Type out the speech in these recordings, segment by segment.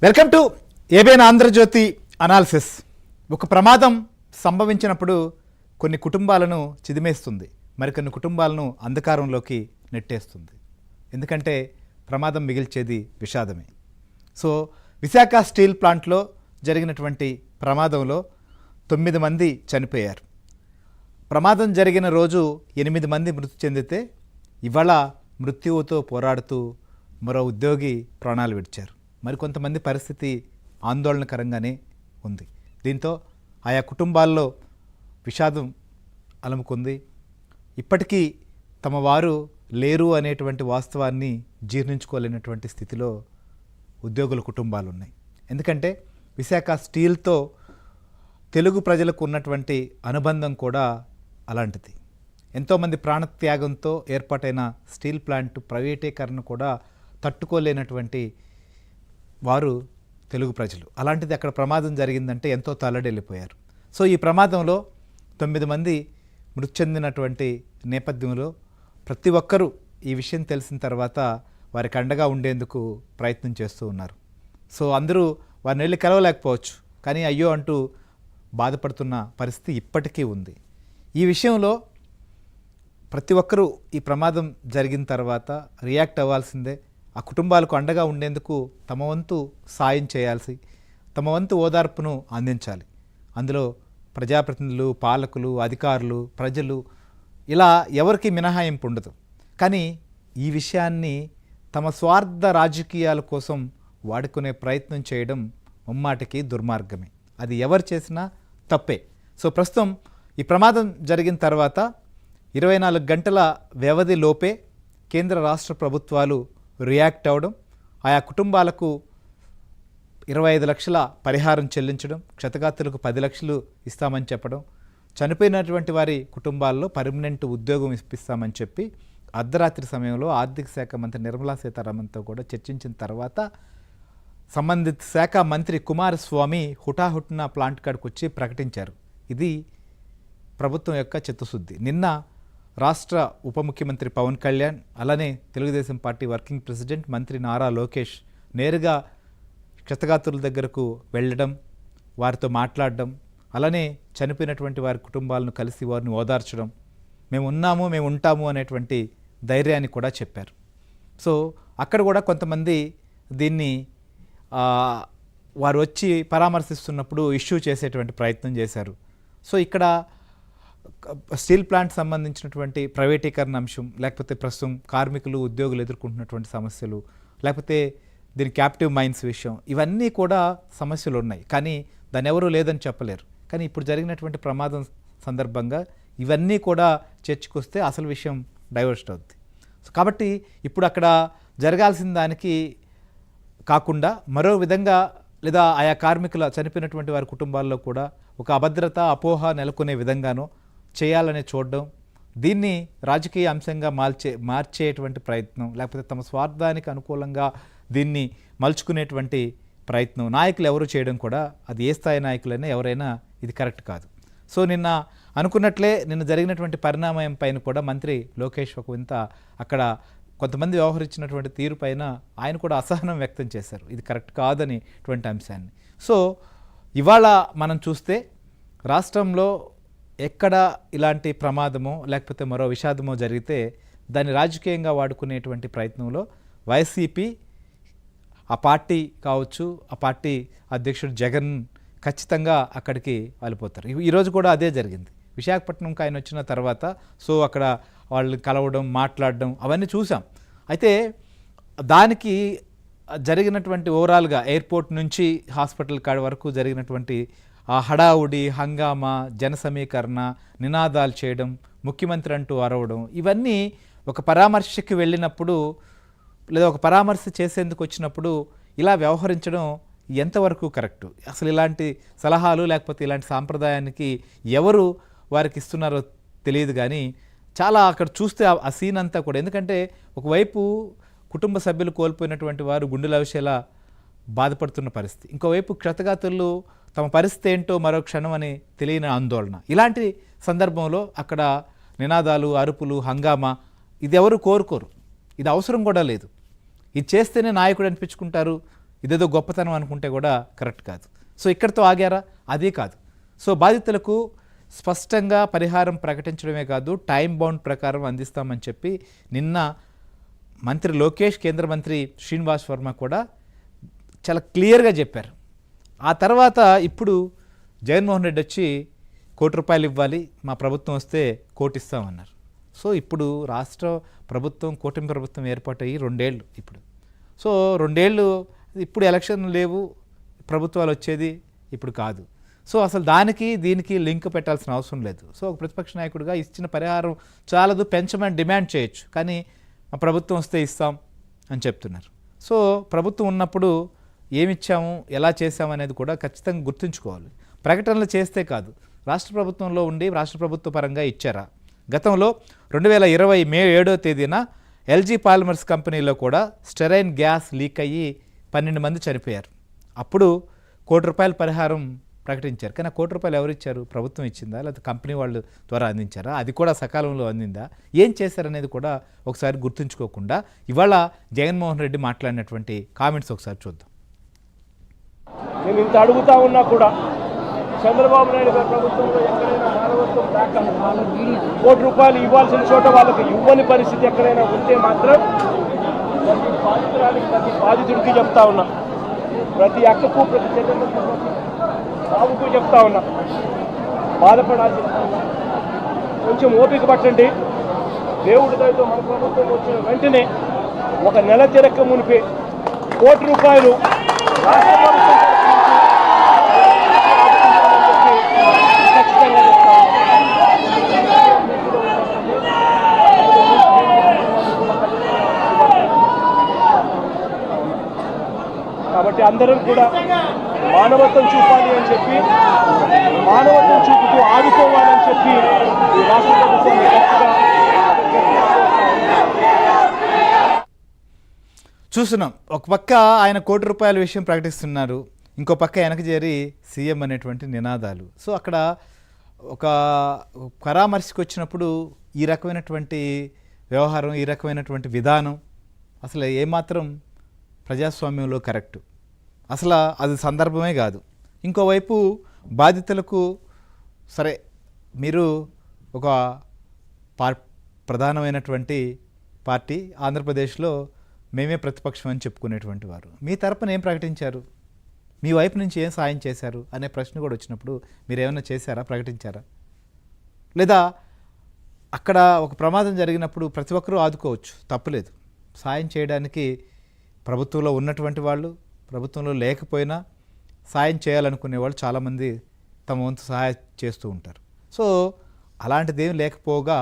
Welcome to ABN Andhrajyothi analysis. ఒక ప్రమాదం సంభవించినప్పుడు కొన్ని కుటుంబాలను చిదిమేస్తుంది, మరికొన్ని కుటుంబాలను అంధకారంలోకి నెట్టేస్తుంది. ఎందుకంటే ప్రమాదం మిగిల్చేది విషాదమే. సో విశాఖ స్టీల్ ప్లాంట్లో జరిగినటువంటి ప్రమాదంలో 9 మంది చనిపోయారు. ప్రమాదం జరిగిన రోజు 8 మంది మృతి చెందితే ఇవాళ మృత్యువుతో పోరాడుతూ మరో ఉద్యోగి ప్రాణాలు విడిచారు. మరికొంతమంది పరిస్థితి ఆందోళనకరంగానే ఉంది. దీంతో ఆయా కుటుంబాల్లో విషాదం అలముకుంది. ఇప్పటికీ తమ వారు లేరు అనేటువంటి వాస్తవాన్ని జీర్ణించుకోలేనటువంటి స్థితిలో ఉద్యోగుల కుటుంబాలు ఉన్నాయి. ఎందుకంటే విశాఖ స్టీల్తో తెలుగు ప్రజలకు ఉన్నటువంటి అనుబంధం కూడా అలాంటిది. ఎంతోమంది ప్రాణత్యాగంతో ఏర్పాటైన స్టీల్ ప్లాంట్ ప్రైవేటీకరణ కూడా తట్టుకోలేనటువంటి వారు తెలుగు ప్రజలు. అలాంటిది అక్కడ ప్రమాదం జరిగిందంటే ఎంతో తల్లడిల్లిపోయారు. సో ఈ ప్రమాదంలో 9 మంది మృతి చెందినటువంటి నేపథ్యంలో ప్రతి ఒక్కరూ ఈ విషయం తెలిసిన తర్వాత వారికి అండగా ఉండేందుకు ప్రయత్నం చేస్తూ ఉన్నారు. సో అందరూ వారిని వెళ్ళి కలవలేకపోవచ్చు, కానీ అయ్యో అంటూ బాధపడుతున్న పరిస్థితి ఇప్పటికీ ఉంది. ఈ విషయంలో ప్రతి ఒక్కరూ ఈ ప్రమాదం జరిగిన తర్వాత రియాక్ట్ అవ్వాల్సిందే. ఆ కుటుంబాలకు అండగా ఉండేందుకు తమ వంతు సాయం చేయాల్సి, తమ వంతు ఓదార్పును అందించాలి. అందులో ప్రజాప్రతినిధులు, పాలకులు, అధికారులు, ప్రజలు ఇలా ఎవరికి మినహాయింపు ఉండదు. కానీ ఈ విషయాన్ని తమ స్వార్థ రాజకీయాల కోసం వాడుకునే ప్రయత్నం చేయడం ముమ్మాటికి దుర్మార్గమే. అది ఎవరు చేసినా తప్పే. సో ప్రస్తుతం ఈ ప్రమాదం జరిగిన తర్వాత 24 గంటల వ్యవధి లోపే కేంద్ర రాష్ట్ర ప్రభుత్వాలు రియాక్ట్ అవ్వడం, ఆయా కుటుంబాలకు 25 లక్షల పరిహారం చెల్లించడం, క్షతగాత్రులకు 10 లక్షలు ఇస్తామని చెప్పడం, చనిపోయినటువంటి వారి కుటుంబాల్లో పర్మనెంట్ ఉద్యోగం ఇప్పిస్తామని చెప్పి అర్ధరాత్రి సమయంలో ఆర్థిక శాఖ మంత్రి నిర్మలా సీతారామన్తో కూడా చర్చించిన తర్వాత సంబంధిత శాఖ మంత్రి కుమారస్వామి హుటాహుటిన ప్లాంట్ కాడికి వచ్చి ప్రకటించారు. ఇది ప్రభుత్వం యొక్క చిత్తశుద్ధి. నిన్న రాష్ట్ర ఉప ముఖ్యమంత్రి పవన్ కళ్యాణ్, అలానే తెలుగుదేశం పార్టీ వర్కింగ్ ప్రెసిడెంట్ మంత్రి నారా లోకేష్ నేరుగా క్షతగాత్రుల దగ్గరకు వెళ్ళడం, వారితో మాట్లాడడం, అలానే చనిపోయినటువంటి వారి కుటుంబాలను కలిసి వారిని ఓదార్చడం, మేము ఉన్నాము, మేము ఉంటాము అనేటువంటి ధైర్యాన్ని కూడా చెప్పారు. సో అక్కడ కూడా కొంతమంది దీన్ని వారు వచ్చి పరామర్శిస్తున్నప్పుడు ఇష్యూ చేసేటువంటి ప్రయత్నం చేశారు. సో ఇక్కడ స్టీల్ ప్లాంట్ సంబంధించినటువంటి ప్రైవేటీకరణ అంశం, లేకపోతే ప్రస్తుతం కార్మికులు, ఉద్యోగులు ఎదుర్కొంటున్నటువంటి సమస్యలు, లేకపోతే దీని క్యాప్టివ్ మైన్స్ విషయం, ఇవన్నీ కూడా సమస్యలు ఉన్నాయి. కానీ దాన్ని ఎవరూ లేదని చెప్పలేరు. కానీ ఇప్పుడు జరిగినటువంటి ప్రమాదం సందర్భంగా ఇవన్నీ కూడా చర్చకొస్తే అసలు విషయం డైవర్స్ట్ అవుద్ది. సో కాబట్టి ఇప్పుడు అక్కడ జరగాల్సిన దానికి కాకుండా మరో విధంగా, లేదా ఆయా కార్మికుల చనిపోయినటువంటి వారి కుటుంబాల్లో కూడా ఒక అభద్రత, అపోహ నెలకొనే విధంగానో చేయాలని చూడడం, దీన్ని రాజకీయ అంశంగా మార్చేటువంటి ప్రయత్నం, లేకపోతే తమ స్వార్థానికి అనుకూలంగా దీన్ని మలుచుకునేటువంటి ప్రయత్నం నాయకులు ఎవరు చేయడం కూడా, అది ఏ స్థాయి నాయకులైనా ఎవరైనా ఇది కరెక్ట్ కాదు. సో నిన్న అనుకున్నట్లే నిన్న జరిగినటువంటి పరిణామం పైన కూడా మంత్రి లోకేష్ ఒక వింత అక్కడ కొంతమంది వ్యవహరించినటువంటి తీరు పైన ఆయన కూడా అసహనం వ్యక్తం చేశారు. ఇది కరెక్ట్ కాదనేటువంటి అంశాన్ని. సో ఇవాళ మనం చూస్తే రాష్ట్రంలో ఎక్కడ ఇలాంటి ప్రమాదమో లేకపోతే మరో విషాదమో జరిగితే దాన్ని రాజకీయంగా వాడుకునేటువంటి ప్రయత్నంలో వైసీపీ, ఆ పార్టీ కావచ్చు, ఆ పార్టీ అధ్యక్షుడు జగన్ ఖచ్చితంగా అక్కడికి వెళ్ళిపోతారు. ఈరోజు కూడా అదే జరిగింది. విశాఖపట్నంకి ఆయన వచ్చిన తర్వాత సో అక్కడ వాళ్ళు కలవడం, మాట్లాడడం అవన్నీ చూసాం. అయితే దానికి జరిగినటువంటి ఓవరాల్గా ఎయిర్పోర్ట్ నుంచి హాస్పిటల్ కాడ వరకు జరిగినటువంటి ఆ హడావుడి, హంగామా, జన సమీకరణ, నినాదాలు చేయడం, ముఖ్యమంత్రి అంటూ అరవడం, ఇవన్నీ ఒక పరామర్శకి వెళ్ళినప్పుడు లేదా ఒక పరామర్శ చేసేందుకు వచ్చినప్పుడు ఇలా వ్యవహరించడం ఎంతవరకు కరెక్టు? అసలు ఇలాంటి సలహాలు లేకపోతే ఇలాంటి సాంప్రదాయానికి ఎవరు వారికి ఇస్తున్నారో తెలియదు. కానీ చాలా అక్కడ చూస్తే ఆ సీన్ అంతా కూడా, ఎందుకంటే ఒకవైపు కుటుంబ సభ్యులు కోల్పోయినటువంటి వారు గుండెల విషయాలా బాధపడుతున్న పరిస్థితి, ఇంకోవైపు క్షతగాత్రులు తమ పరిస్థితి ఏంటో మరో క్షణం అని తెలియని ఆందోళన. ఇలాంటి సందర్భంలో అక్కడ నినాదాలు, అరుపులు, హంగామా ఇది ఎవరు కోరుకోరు. ఇది అవసరం కూడా లేదు. ఇది చేస్తేనే నాయకుడు అనిపించుకుంటారు, ఇదేదో గొప్పతనం అనుకుంటే కూడా కరెక్ట్ కాదు. సో ఇక్కడితో ఆగారా? అదే కాదు. సో బాధితులకు స్పష్టంగా పరిహారం ప్రకటించడమే కాదు, టైం బౌండ్ ప్రకారం అందిస్తామని చెప్పి నిన్న మంత్రి లోకేష్, కేంద్ర మంత్రి శ్రీనివాస్ వర్మ కూడా చాలా క్లియర్గా చెప్పారు. ఆ తర్వాత ఇప్పుడు జగన్మోహన్ రెడ్డి వచ్చి ₹1 ఇవ్వాలి, మా ప్రభుత్వం వస్తే 1 ఇస్తామన్నారు. సో ఇప్పుడు రాష్ట్ర ప్రభుత్వం, కూటమి ప్రభుత్వం ఏర్పాటయ్యి 2 ఏళ్ళు ఇప్పుడు. సో 2 ఏళ్ళు ఇప్పుడు ఎలక్షన్లు లేవు, ప్రభుత్వాలు వచ్చేది ఇప్పుడు కాదు. సో అసలు దానికి దీనికి లింక్ పెట్టాల్సిన అవసరం లేదు. సో ఒక ప్రతిపక్ష నాయకుడిగా ఇచ్చిన పరిహారం చాలదు, పెంచమని డిమాండ్ చేయొచ్చు, కానీ మా ప్రభుత్వం వస్తే ఇస్తాం అని చెప్తున్నారు. సో ప్రభుత్వం ఉన్నప్పుడు ఏమిచ్చాము, ఎలా చేశాము అనేది కూడా ఖచ్చితంగా గుర్తుంచుకోవాలి. ప్రకటనలు చేస్తే కాదు, రాష్ట్ర ప్రభుత్వంలో ఉండి రాష్ట్ర ప్రభుత్వ పరంగా ఇచ్చారా? గతంలో 2020 మే 7వ తేదీన ఎల్జీ పాలిమర్స్ కంపెనీలో కూడా స్టెరైన్ గ్యాస్ లీక్ అయ్యి 12 మంది చనిపోయారు. అప్పుడు ₹1 పరిహారం ప్రకటించారు. కానీ ₹1 ఎవరు ఇచ్చారు? ప్రభుత్వం ఇచ్చిందా, లేకపోతే కంపెనీ వాళ్ళు ద్వారా అందించారా? అది కూడా సకాలంలో అందిందా? ఏం చేశారనేది కూడా ఒకసారి గుర్తుంచుకోకుండా ఇవాళ జగన్మోహన్ రెడ్డి మాట్లాడినటువంటి కామెంట్స్ ఒకసారి చూద్దాం. మేము ఇంత అడుగుతా ఉన్నా కూడా చంద్రబాబు నాయుడు గారి ప్రభుత్వంలో ఎక్కడైనా మానవత్వం దాకా ₹1 ఇవ్వాల్సిన చోట వాళ్ళకి ఇవ్వని పరిస్థితి ఎక్కడైనా ఉంటే మాత్రం ప్రతి బాధితురానికి, ప్రతి బాధితుడికి చెప్తా ఉన్నా, ప్రతి అక్కకు, ప్రతి చెల్లెలకు, ప్రతి బాబుకు చెప్తా ఉన్నా, బాధపడాల్సిన కొంచెం ఓపిక పట్టండి. దేవుడి దయతో మన ప్రభుత్వం వచ్చిన వెంటనే 1 నెల తిరక్క మునిపే ₹1 రాష్ట్ర ప్రభుత్వం ఖచ్చితంగా చెప్తా కాబట్టి అందరం కూడా మానవత్వం చూపాలి అని చెప్పి, మానవత్వం చూపుతూ ఆదుకోవాలని చెప్పి ఈ రాష్ట్ర ప్రభుత్వం చూస్తున్నాం. ఒక పక్క ఆయన ₹1 విషయం ప్రకటిస్తున్నారు, ఇంకో పక్క వెనక చేరి సీఎం అనేటువంటి నినాదాలు. సో అక్కడ ఒక పరామర్శకు వచ్చినప్పుడు ఈ రకమైనటువంటి వ్యవహారం, ఈ రకమైనటువంటి విధానం అసలు ఏమాత్రం ప్రజాస్వామ్యంలో కరెక్టు, అసలు అది సందర్భమే కాదు. ఇంకోవైపు బాధితులకు సరే మీరు ఒక ప్రధానమైనటువంటి పార్టీ, ఆంధ్రప్రదేశ్లో మేమే ప్రతిపక్షం అని చెప్పుకునేటువంటి వారు, మీ తరపున ఏం ప్రకటించారు, మీ వైపు నుంచి ఏం సాయం చేశారు అనే ప్రశ్న కూడా వచ్చినప్పుడు మీరు ఏమైనా చేశారా, ప్రకటించారా? లేదా అక్కడ ఒక ప్రమాదం జరిగినప్పుడు ప్రతి ఒక్కరూ ఆదుకోవచ్చు, తప్పులేదు. సాయం చేయడానికి ప్రభుత్వంలో ఉన్నటువంటి వాళ్ళు, ప్రభుత్వంలో లేకపోయినా సాయం చేయాలనుకునే వాళ్ళు చాలామంది తమ వంతు సహాయం చేస్తూ ఉంటారు. సో అలాంటిదేం లేకపోగా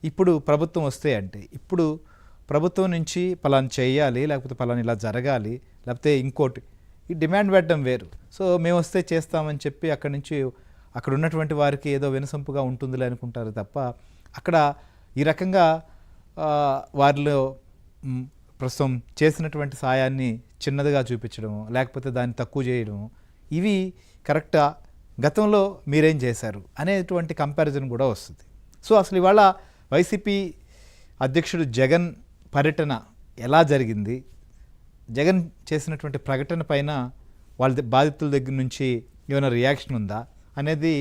ఇప్పుడు ప్రభుత్వం వస్తే అంటే ఇప్పుడు ప్రభుత్వం నుంచి పలానా చేయాలి, లేకపోతే పలానా ఇలా జరగాలి, లేకపోతే ఇంకోటి ఈ డిమాండ్ పెట్టడం వేరు. సో మేము వస్తే చేస్తామని చెప్పి అక్కడి నుంచి అక్కడ ఉన్నటువంటి వారికి ఏదో వినసొంపుగా ఉంటుందిలే అనుకుంటారు తప్ప అక్కడ ఈ రకంగా వారిలో ప్రస్తుతం చేసినటువంటి సాయాన్ని చిన్నదిగా చూపించడము, లేకపోతే దాన్ని తక్కువ చేయడము, ఇవి కరెక్టా, గతంలో మీరేం చేశారు అనేటువంటి కంపారిజన్ కూడా వస్తుంది. సో అసలు ఇవాళ వైసీపీ అధ్యక్షుడు జగన్ పర్యటన ఎలా జరిగింది, జగన్ చేసినటువంటి ప్రకటన పైన వాళ్ళ బాధితుల దగ్గర నుంచి ఏమైనా రియాక్షన్ ఉందా అనేది